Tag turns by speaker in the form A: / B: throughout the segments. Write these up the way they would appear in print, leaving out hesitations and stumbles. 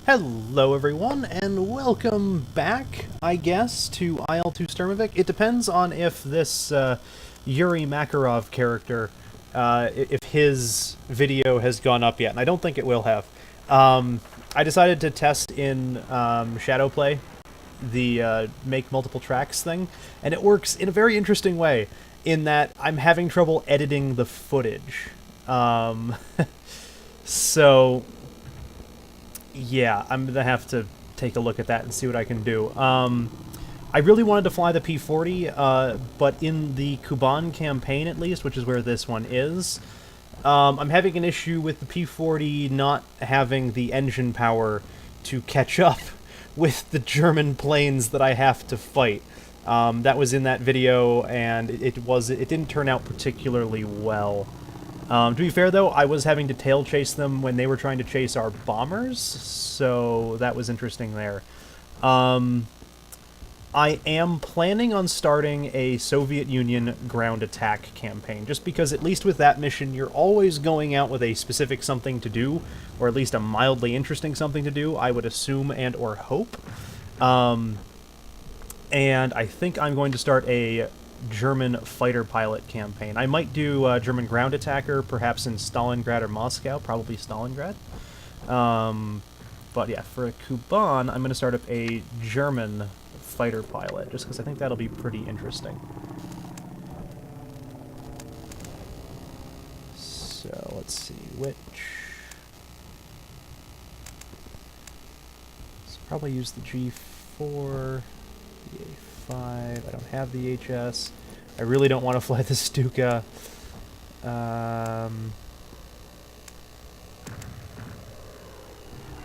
A: Hello everyone, and welcome back, I guess, to IL-2 Sturmovik. It depends on if this Yuri Makarov character, if his video has gone up yet, and I don't think it will have. I decided to test in Shadowplay the make multiple tracks thing, and it works in a very interesting way, in that I'm having trouble editing the footage. So yeah, I'm gonna have to take a look at that and see what I can do. I really wanted to fly the P-40, but in the Kuban campaign, at least, which is where this one is, I'm having an issue with the P-40 not having the engine power to catch up with the German planes that I have to fight. That was in that video, and it didn't turn out particularly well. To be fair, though, I was having to tail chase them when they were trying to chase our bombers, so that was interesting there. I am planning on starting a Soviet Union ground attack campaign, just because at least with that mission, you're always going out with a specific something to do, or at least a mildly interesting something to do, I would assume and or hope. And I think I'm going to start a German fighter pilot campaign. I might do German ground attacker, perhaps in Stalingrad or Moscow, probably Stalingrad. But yeah, for a Kuban, I'm going to start up a German fighter pilot, just because I think that'll be pretty interesting. So, let's see, which... So probably use the G4, the A5, I don't have the HS. I really don't want to fly the Stuka. I'm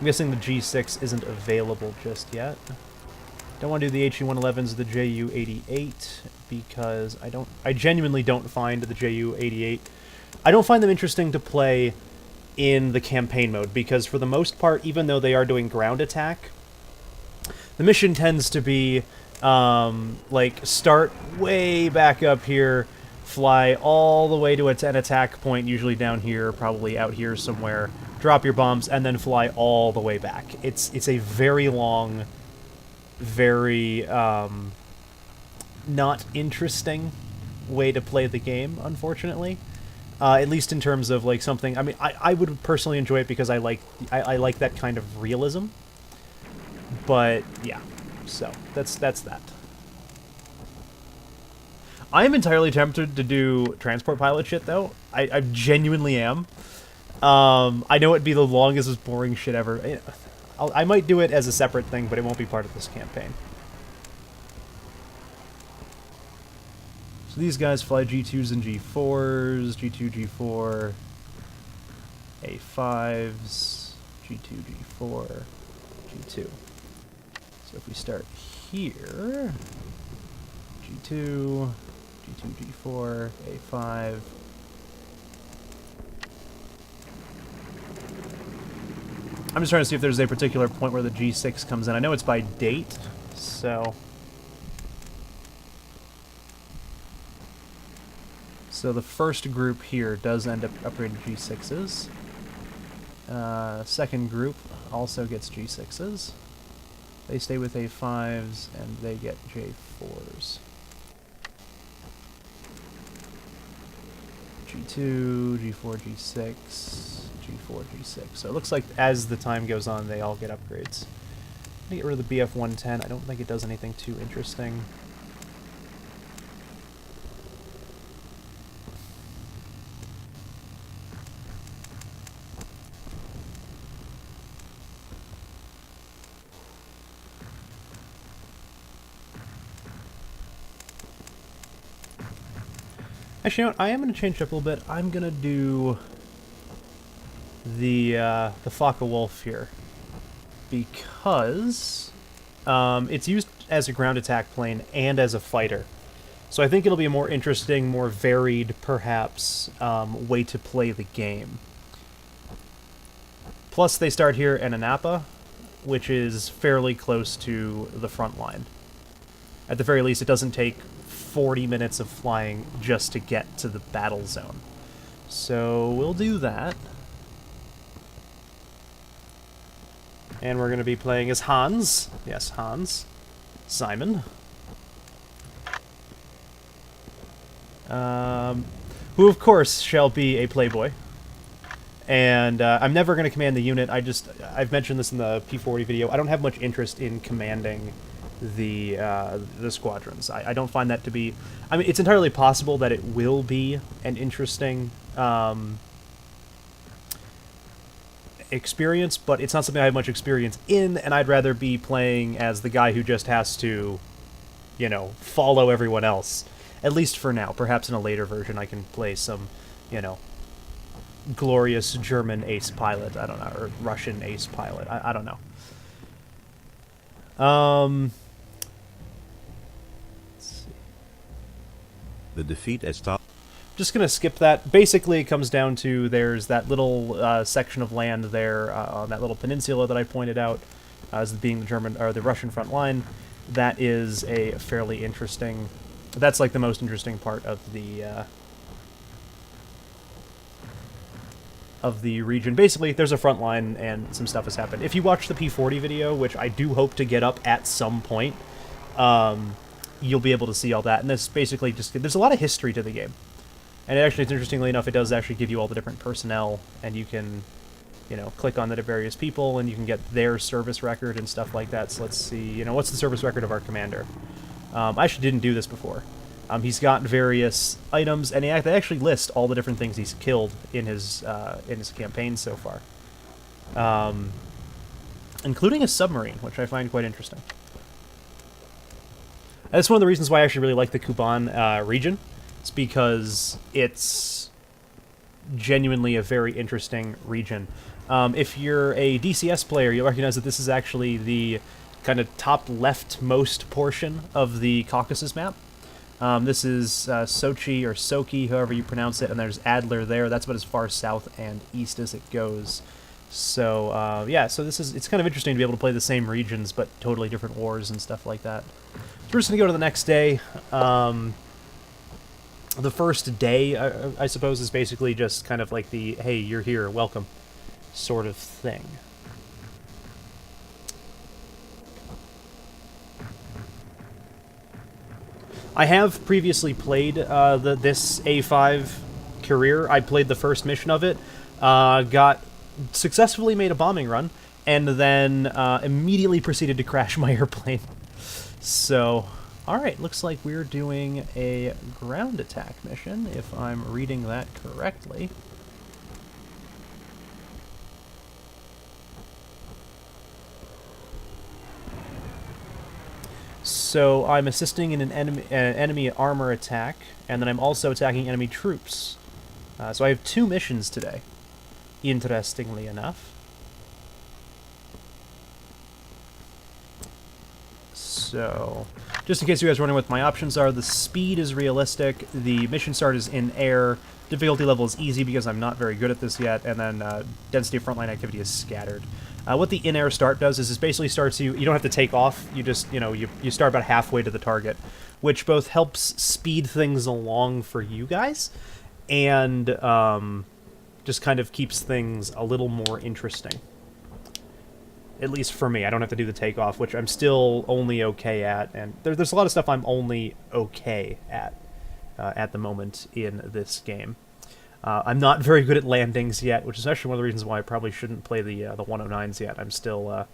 A: guessing the G6 isn't available just yet. Don't want to do the HU-111s or the Ju-88 because I genuinely don't find the Ju-88. I don't find them interesting to play in the campaign mode because for the most part, even though they are doing ground attack, the mission tends to be like start way back up here, fly all the way to an attack point, usually down here, probably out here somewhere, drop your bombs, and then fly all the way back. It's a very long, very not interesting way to play the game, unfortunately. At least in terms of like something. I mean, I would personally enjoy it because I like that kind of realism. But yeah, so that's that. I am entirely tempted to do transport pilot shit though. I genuinely am. I know it'd be the longest, most boring shit ever. I might do it as a separate thing, but it won't be part of this campaign. So these guys fly G2s and G4s, G2, G4, A5s, G2, G4, G2. So if we start here, G2, G2, G4, A5, I'm just trying to see if there's a particular point where the G6 comes in. I know it's by date, so... So the first group here does end up upgrading G6s. Second group also gets G6s. They stay with A5s, and they get J4s. G2, G4, G6, G4, G6. So it looks like as the time goes on, they all get upgrades. I'm gonna get rid of the BF-110. I don't think it does anything too interesting. Actually, you know what? I am going to change it up a little bit. I'm going to do the Focke-Wulf here because it's used as a ground attack plane and as a fighter. So I think it'll be a more interesting, more varied, perhaps, way to play the game. Plus, they start here in Anapa, which is fairly close to the front line. At the very least, it doesn't take 40 minutes of flying just to get to the battle zone. So we'll do that. And we're going to be playing as Hans. Yes, Hans. Simon. Who, of course, shall be a playboy. And I'm never going to command the unit. I've mentioned this in the P40 video. I don't have much interest in commanding the squadrons. I don't find that to be... I mean, it's entirely possible that it will be an interesting experience, but it's not something I have much experience in, and I'd rather be playing as the guy who just has to, you know, follow everyone else. At least for now. Perhaps in a later version I can play some, you know, glorious German ace pilot, I don't know, or Russian ace pilot, I don't know. Let's see.
B: The defeat at stop.
A: Just gonna skip that. Basically, it comes down to there's that little section of land there on that little peninsula that I pointed out as being the German or the Russian front line. That is a fairly interesting. That's like the most interesting part of the region. Basically, there's a front line and some stuff has happened. If you watch the P40 video, which I do hope to get up at some point, you'll be able to see all that. And this basically just there's a lot of history to the game. And actually, it's interestingly enough, it does actually give you all the different personnel, and you can, you know, click on the various people, and you can get their service record and stuff like that. So let's see, you know, what's the service record of our commander? I actually didn't do this before. He's got various items, and they actually list all the different things he's killed in his campaign so far, including a submarine, which I find quite interesting. That's one of the reasons why I actually really like the Kuban region. It's because it's genuinely a very interesting region. If you're a DCS player, you'll recognize that this is actually the kind of top leftmost portion of the Caucasus map. This is Sochi or Sochi, however you pronounce it, and there's Adler there. That's about as far south and east as it goes. So yeah, so it's kind of interesting to be able to play the same regions, but totally different wars and stuff like that. So we're just gonna go to the next day. The first day, I suppose, is basically just kind of like the, hey, you're here, welcome, sort of thing. I have previously played this A5 career. I played the first mission of it, successfully made a bombing run, and then immediately proceeded to crash my airplane. So... Alright, looks like we're doing a ground attack mission, if I'm reading that correctly. So I'm assisting in an enemy armor attack, and then I'm also attacking enemy troops. So I have 2 missions today, interestingly enough. So, just in case you guys are wondering what my options are, the speed is realistic, the mission start is in air, difficulty level is easy because I'm not very good at this yet, and then density of frontline activity is scattered. What the in-air start does is it basically starts you don't have to take off, you just, you know, you start about halfway to the target, which both helps speed things along for you guys, and just kind of keeps things a little more interesting. At least for me. I don't have to do the takeoff, which I'm still only okay at, and there's a lot of stuff I'm only okay at the moment in this game. I'm not very good at landings yet, which is actually one of the reasons why I probably shouldn't play the 109s yet. I'm still...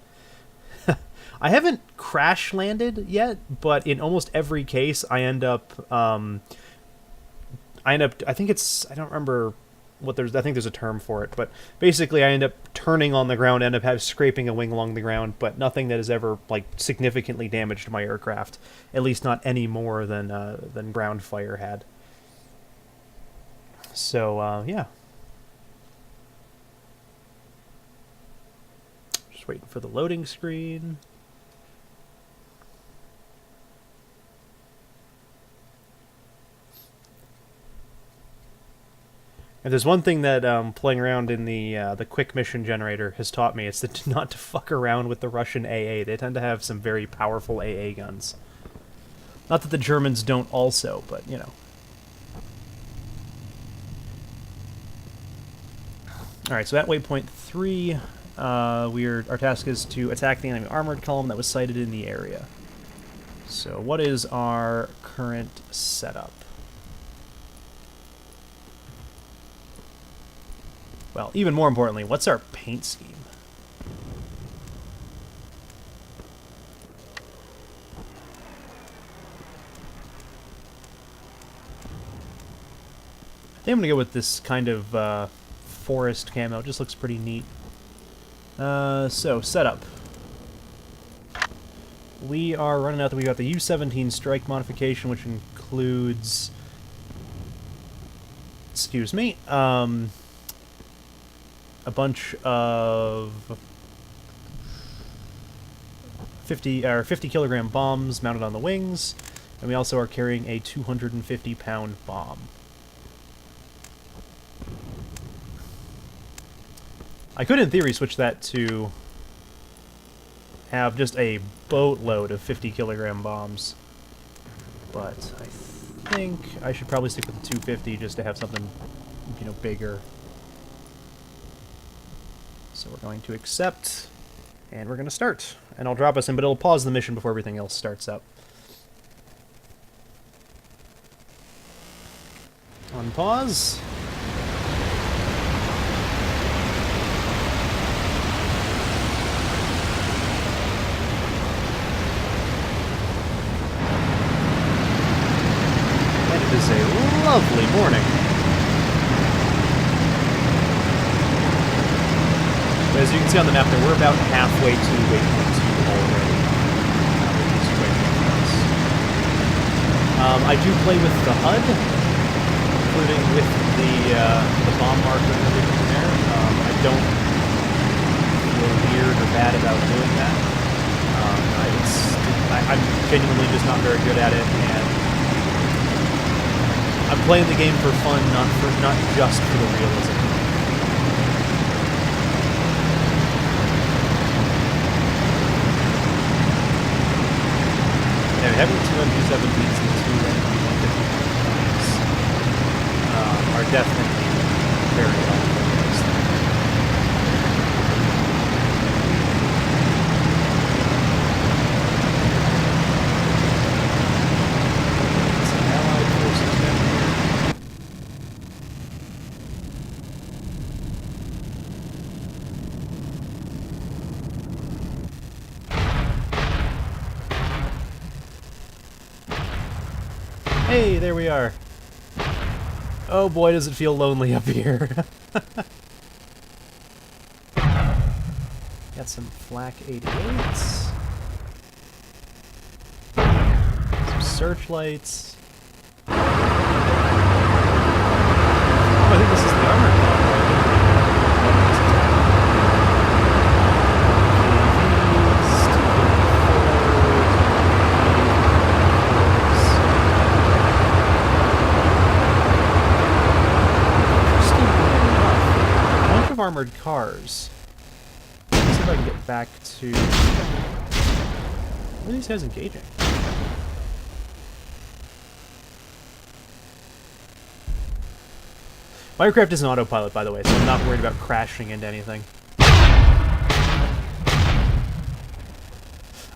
A: I haven't crash landed yet, but in almost every case, I end up... I think it's... I don't remember... I think there's a term for it, but basically I end up turning on the ground, end up scraping a wing along the ground, but nothing that has ever like significantly damaged my aircraft, at least not any more than ground fire had. So yeah, just waiting for the loading screen. If there's one thing that playing around in the quick mission generator has taught me, it's not to fuck around with the Russian AA. They tend to have some very powerful AA guns. Not that the Germans don't also, but, you know. Alright, so at waypoint 3, our task is to attack the enemy armored column that was sighted in the area. So what is our current setup? Well, even more importantly, what's our paint scheme? I think I'm going to go with this kind of forest camo. It just looks pretty neat. So, setup. We are running out that we got the U-17 strike modification, which includes... Excuse me. A bunch of 50 kilogram bombs mounted on the wings, and we also are carrying a 250-pound bomb. I could, in theory, switch that to have just a boatload of 50 kilogram bombs, but I think I should probably stick with the 250 just to have something, you know, bigger. So we're going to accept, and we're going to start. And I'll drop us in, but it'll pause the mission before everything else starts up. On pause. And it is a lovely morning. As you can see on the map there, we're about halfway to waypoint 2 already. I do play with the HUD, including with the bomb marker and everything there. I don't feel weird or bad about doing that. I'm genuinely just not very good at it, and I'm playing the game for fun, not just for the realism. Yeah, having two MG-17s and two MG-190s are definitely very helpful. Some allied forces down here. Hey, there we are. Oh boy, does it feel lonely up here. Got some flak 88s. Some searchlights. Oh, I think this is the armor column, right? Armored cars. Let's see if I can get back to... What are these guys engaging? My aircraft is an autopilot, by the way, so I'm not worried about crashing into anything.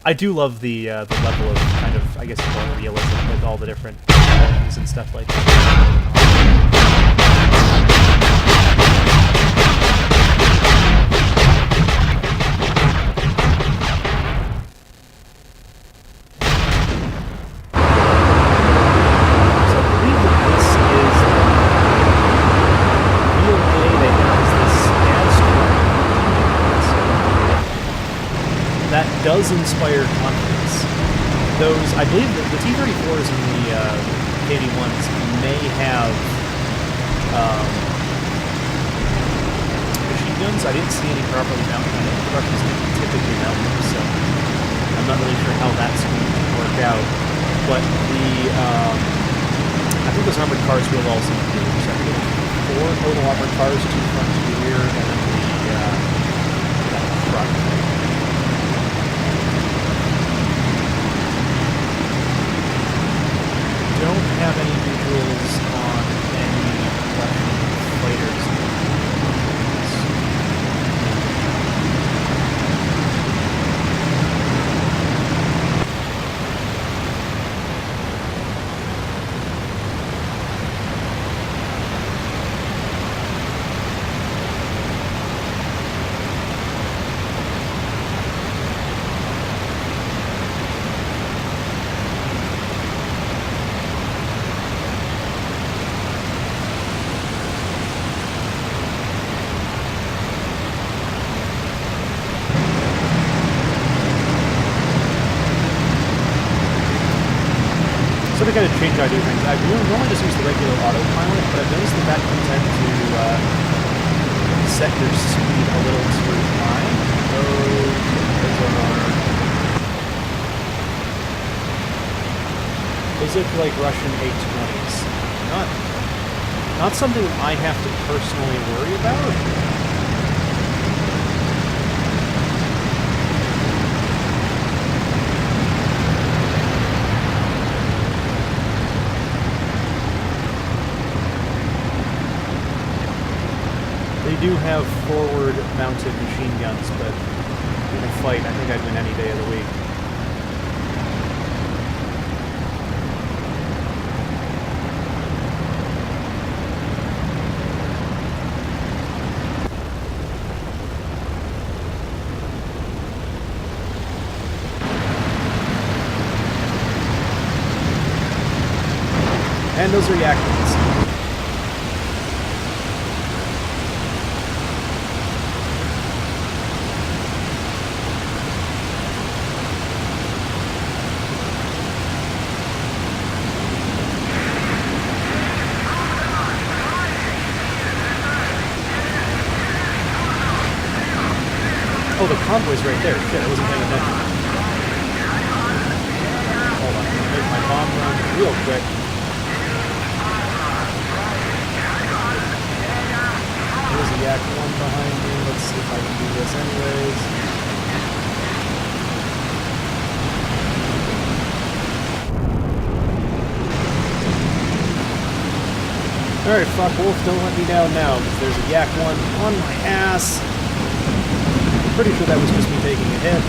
A: I do love the level of kind of, I guess, more realism with all the different things and stuff like that. Does inspire confidence. Those, I believe that the T-34s and the Pt.1s may have machine guns. I didn't see any properly mounted. I know the Russians typically mount them, so I'm not really sure how that's going to work out. But the, I think those armored cars will also include, so I think it was 4 total armored cars, 2 front, 2 rear, and then the front. Don't have any visuals on any Russian fighters. like I change how I do things. I normally just use the regular autopilot, but I've noticed that can tend to set your speed a little too high. Those look like Russian 820s. Not something I have to personally worry about. They do have forward-mounted machine guns, but in a fight, I think I'd win any day of the week. And those are yak ones. Oh, the convoy's right there. Shit, I wasn't paying attention. Hold on, I'm gonna make my bomb run real quick. There's a yak one behind me. Let's see if I can do this anyways. Alright, fuck Wolf, don't let me down now, because there's a yak one on my ass. Pretty sure that was just me taking a hit.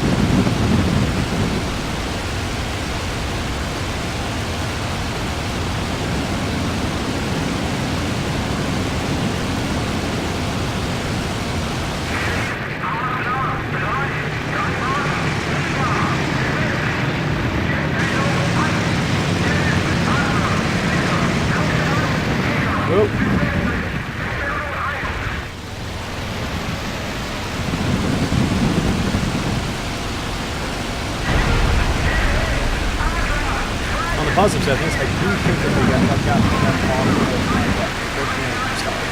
A: Positive side of things, I do think that they got off of my organic style.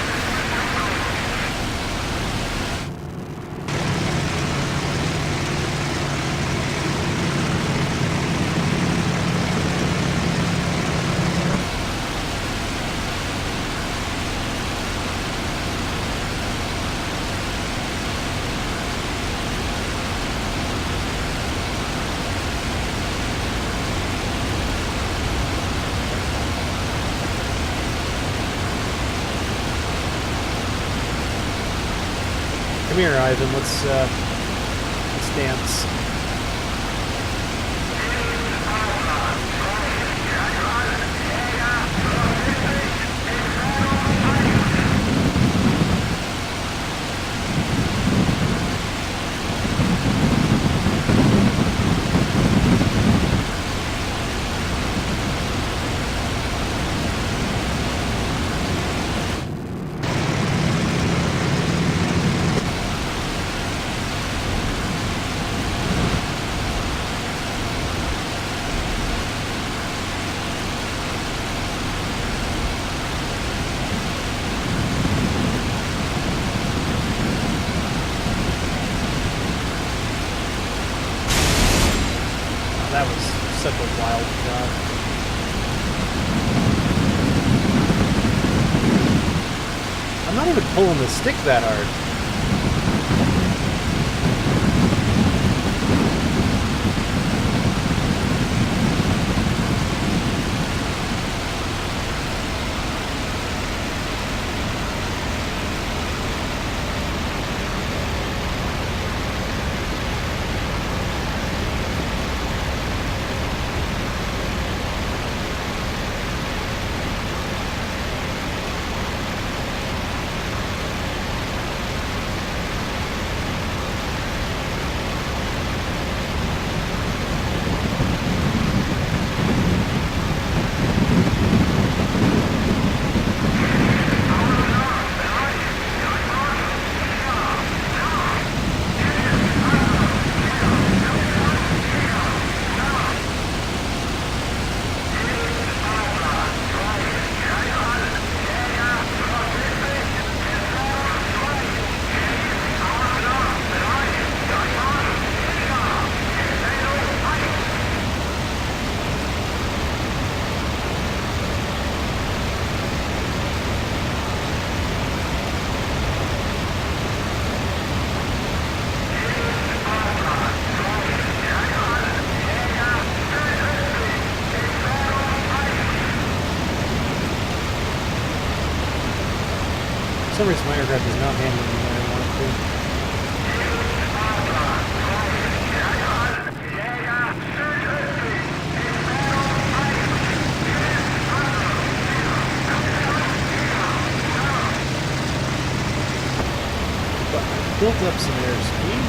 A: Come here, Ivan. Let's dance. That was such a wild shot. I'm not even pulling the stick that hard. some reason my aircraft is not handling the way I want it to. Built up some airspeed.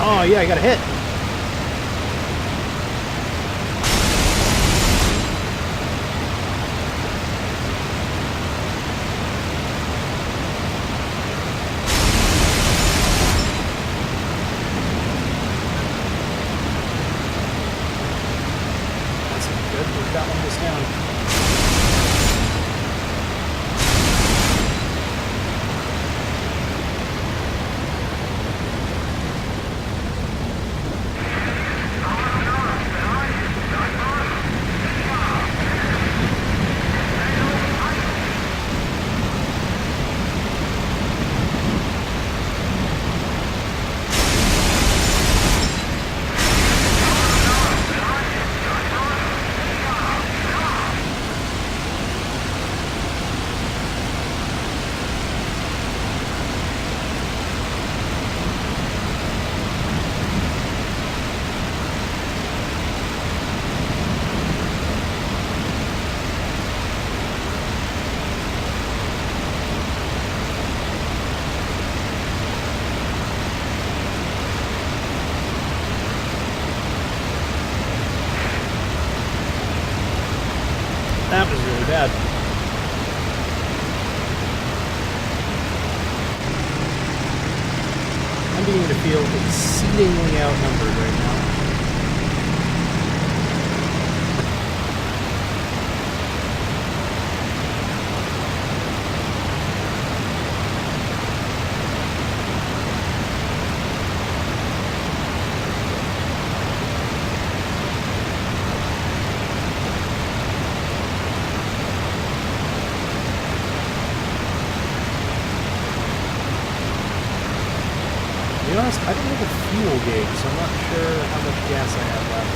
A: Oh yeah, I got a hit. That's good. We've got one of this down. That was really bad. I'm beginning to feel exceedingly outnumbered right now. To be honest, I don't have a fuel gauge, so I'm not sure how much gas I have left.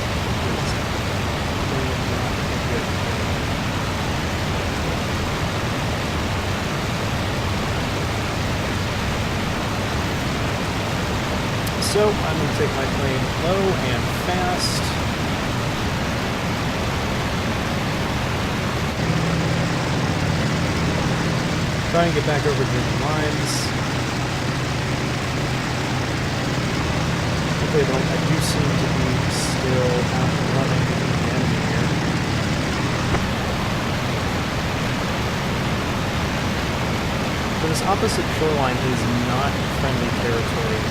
A: So I'm going to take my plane low and fast. Try and get back over German lines. I do seem to be still outrunning the enemy here. So this opposite shoreline is not friendly territory.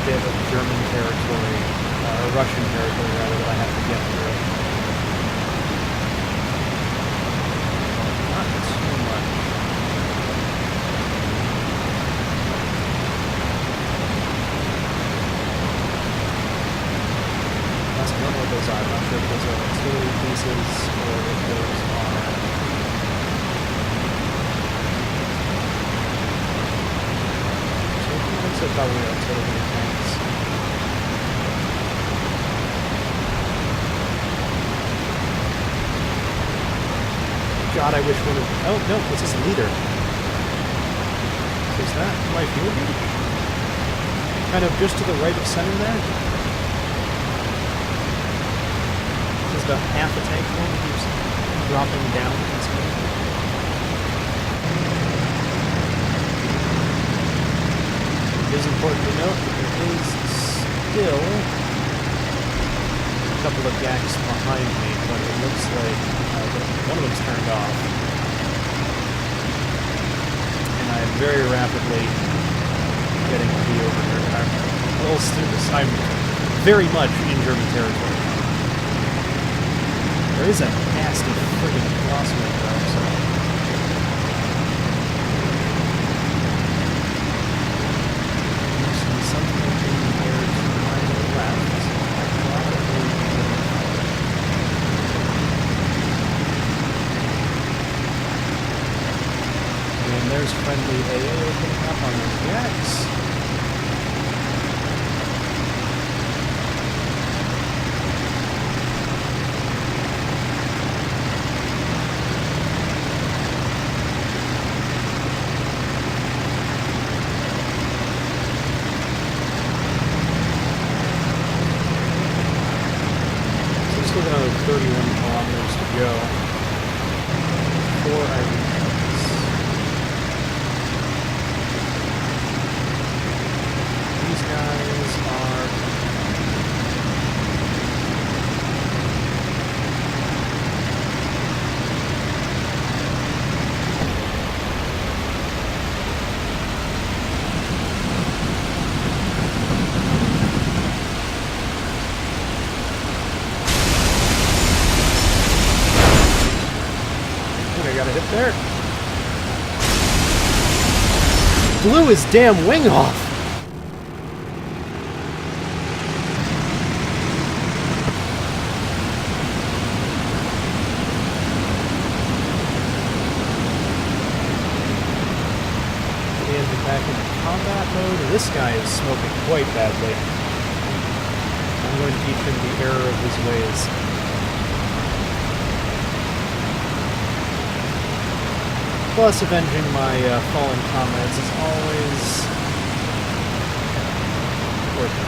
A: bit of German territory, or Russian territory rather, that I have to get through. Not too much. I don't know what those are. I'm not sure if those are artillery pieces or if those are... So probably artillery tanks. God, I wish one of... Oh, no, this is a leader. Is that my fuel gauge? Kind of just to the right of center there? Just about half a tank full that keeps dropping down in speed. It is important to note that there is still a couple of yaks behind me, but it looks like one of them's turned off. And I'm very rapidly getting to be over here. I'm very much in German territory. There is a nasty friggin' crosswind though, so... Something in the air to my left. And there's friendly AA opening up on those yaks. Still got another 31 kilometers to go before I reach this. These guys are... I got a hit there. Blew his damn wing off. We entered back into combat mode. This guy is smoking quite badly. I'm going to teach him the error of his ways. Plus, avenging my fallen comrades is always worth it.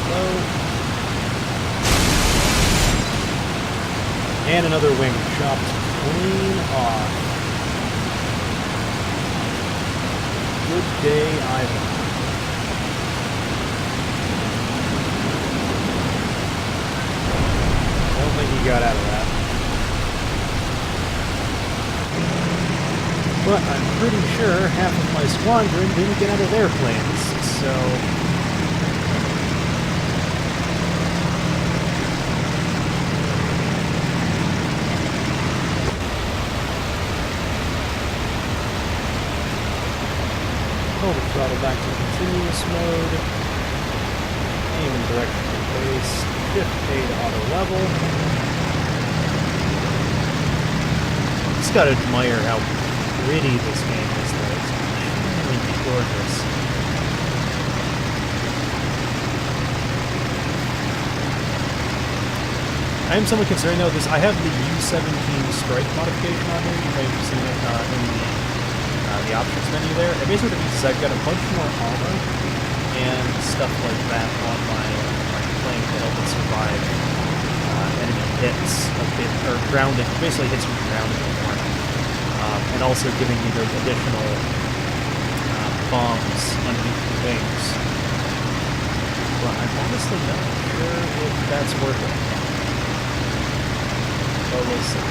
A: Hello. And another wing chopped clean off. Good day, Ivan. I don't think he got out of that. But I'm pretty sure half of my squadron didn't get out of their planes, so... Hold the throttle back to continuous mode. Aim in direction of base. Shift A to auto level. Just gotta admire how pretty this game is, though. It's really gorgeous. I am somewhat concerned, though, because I have the U-17 strike modification on here. You may have seen it in the options menu there. And basically what it means is I've got a bunch more armor and stuff like that on my plane to help it survive enemy hits a bit, or grounding, basically hits from grounding more. And also giving me those additional bombs underneath the wings. but I'm honestly not sure if that's worth it. But we'll see.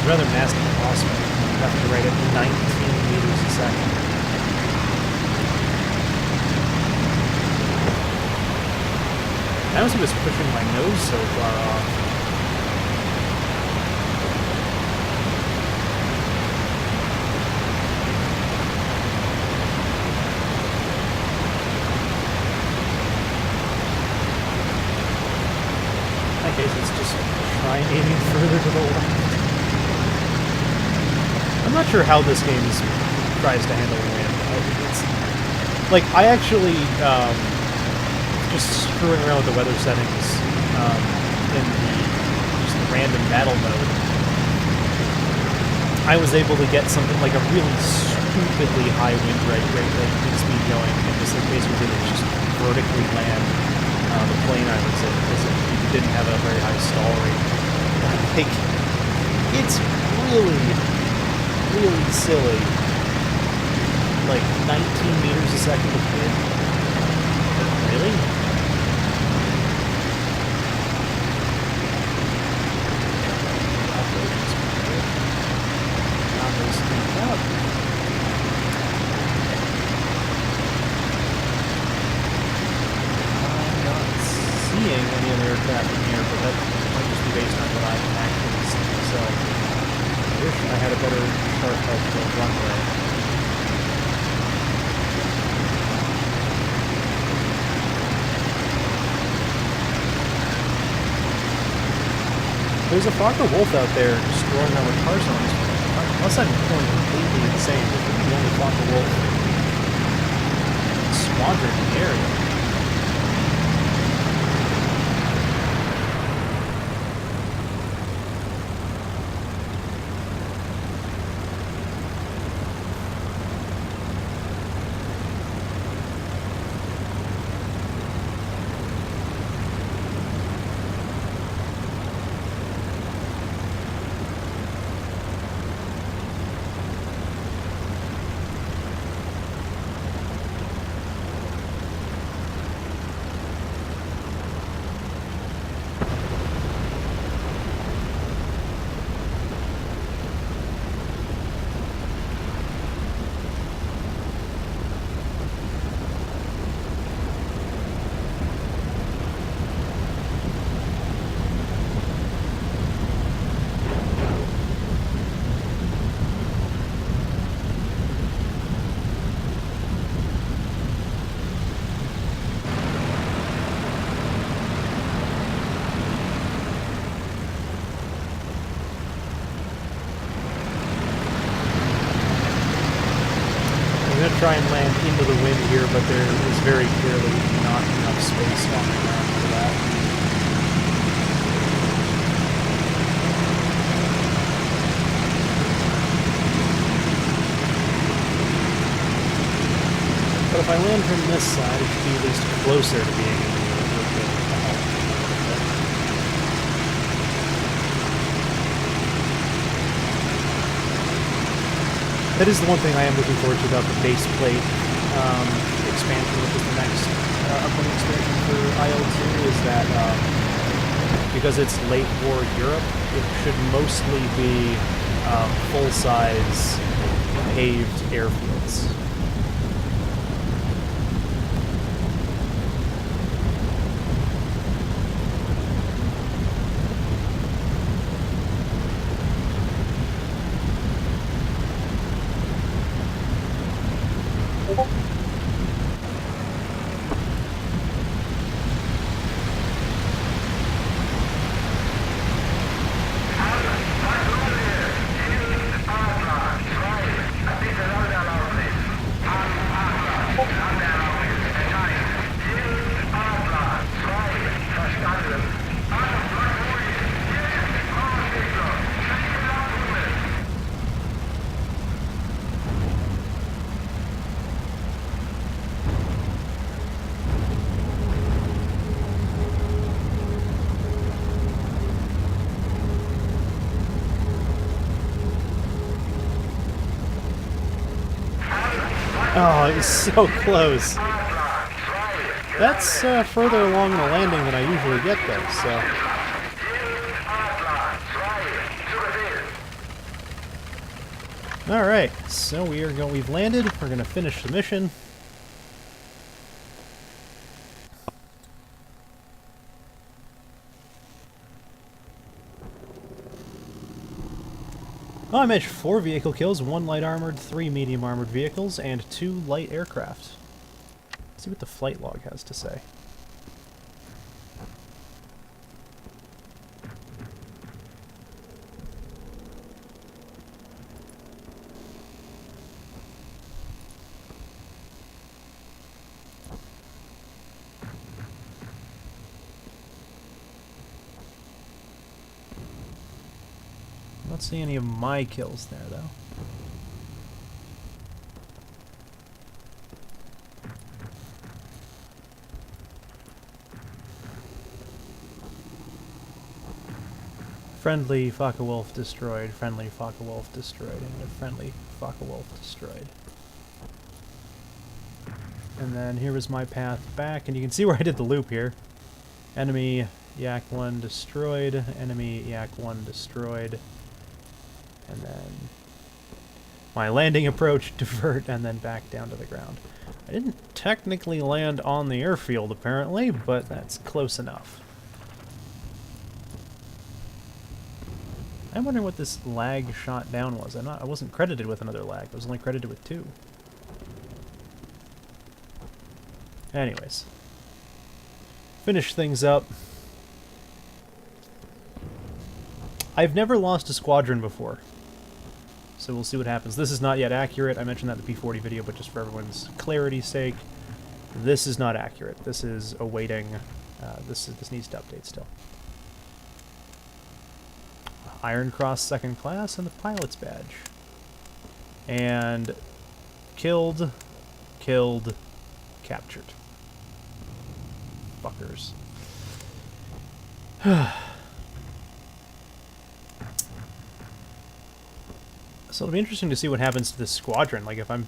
A: Rather nasty crosswind. You have to rate it 19 meters a second. I honestly was pushing my nose so far off. In that case, it's just try aiming further to the left. I'm not sure how this game tries to handle wind. It's, like, I actually, just screwing around with the weather settings in just the random battle mode, I was able to get something like a really stupidly high wind rate speed going, and just like basically was able to just vertically land the plane I was in, because it didn't have a very high stall rate. Like, it's really silly. Like 19 meters a second of wind. Really? I'm not seeing any other aircraft in here, but that might just be based on what I can actually see. So I wish I had a better chart of the runway. There's a Fokker Wolf out there destroying our car zones. Unless I'm going completely insane, this could be the only Fokker Wolf squadron in the area. Try and land into the wind here, but there is very clearly not enough space on the ground for that. But if I land from this side, it should be at least closer to being able to That is the one thing I am looking forward to about the base plate expansion, which is the next upcoming expansion for IL-2, is that because it's late war Europe, it should mostly be full-size paved airfields. Oh, it was so close. That's further along the landing than I usually get, though, so... Alright, so we've landed. We're going to finish the mission. Oh, I managed 4 vehicle kills, 1 light armored, 3 medium armored vehicles, and 2 light aircraft. Let's see what the flight log has to say. I don't see any of my kills there, though. Friendly Focke-Wulf destroyed, friendly Focke-Wulf destroyed, and a friendly Focke-Wulf destroyed. And then here was my path back, and you can see where I did the loop here. Enemy Yak-1 destroyed, enemy Yak-1 destroyed. And then my landing approach, divert, and then back down to the ground. I didn't technically land on the airfield, apparently, but that's close enough. I'm wondering what this lag shot down was. I wasn't credited with another lag. I was only credited with 2. Anyways. Finish things up. I've never lost a squadron before. So we'll see what happens. This is not yet accurate. I mentioned that in the P40 video, but just for everyone's clarity's sake, this is not accurate. This is awaiting. This needs to update still. Iron Cross second class and the pilot's badge. And killed, captured. Fuckers. So it'll be interesting to see what happens to this squadron. Like, if I'm...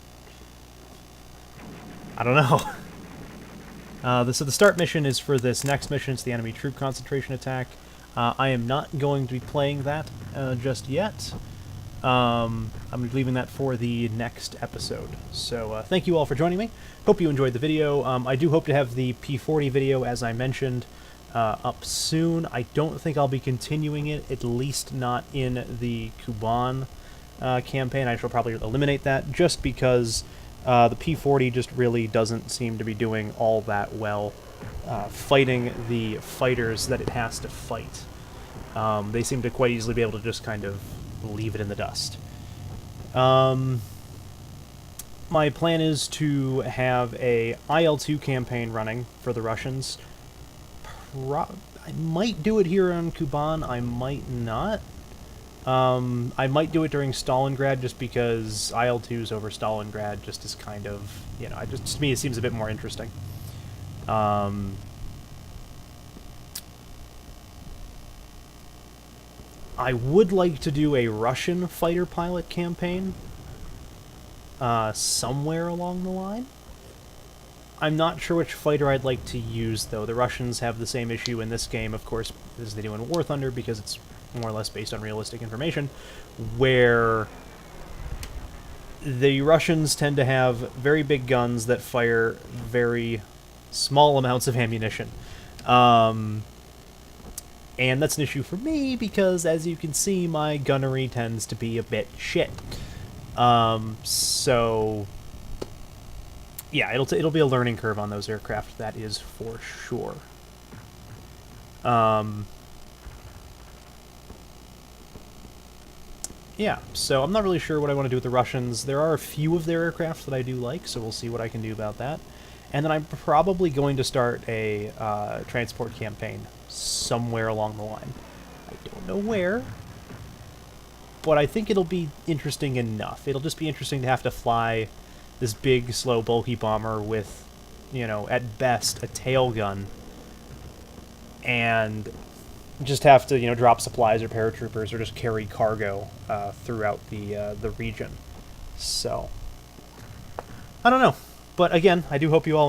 A: I don't know. So the start mission is for this next mission. It's the enemy troop concentration attack. I am not going to be playing that just yet. I'm leaving that for the next episode. So thank you all for joining me. Hope you enjoyed the video. I do hope to have the P40 video, as I mentioned, up soon. I don't think I'll be continuing it, at least not in the Kuban campaign. I shall probably eliminate that just because the P40 just really doesn't seem to be doing all that well fighting the fighters that it has to fight. They seem to quite easily be able to just kind of leave it in the dust. My plan is to have a IL-2 campaign running for the Russians. I might do it here on Kuban, I might not. I might do it during Stalingrad just because IL-2s over Stalingrad just is kind of, you know, just to me it seems a bit more interesting. I would like to do a Russian fighter pilot campaign somewhere along the line. I'm not sure which fighter I'd like to use, though. The Russians have the same issue in this game, of course, as they do in War Thunder, because it's more or less based on realistic information, where the Russians tend to have very big guns that fire very small amounts of ammunition. And that's an issue for me, because, as you can see, my gunnery tends to be a bit shit. So... yeah, it'll be a learning curve on those aircraft, that is for sure. Yeah, so I'm not really sure what I want to do with the Russians. There are a few of their aircraft that I do like, so we'll see what I can do about that. And then I'm probably going to start a transport campaign somewhere along the line. I don't know where, but I think it'll be interesting enough. It'll just be interesting to have to fly this big, slow, bulky bomber with, you know, at best, a tail gun, and just have to, you know, drop supplies or paratroopers or just carry cargo throughout the region. So, I don't know. But again, I do hope you all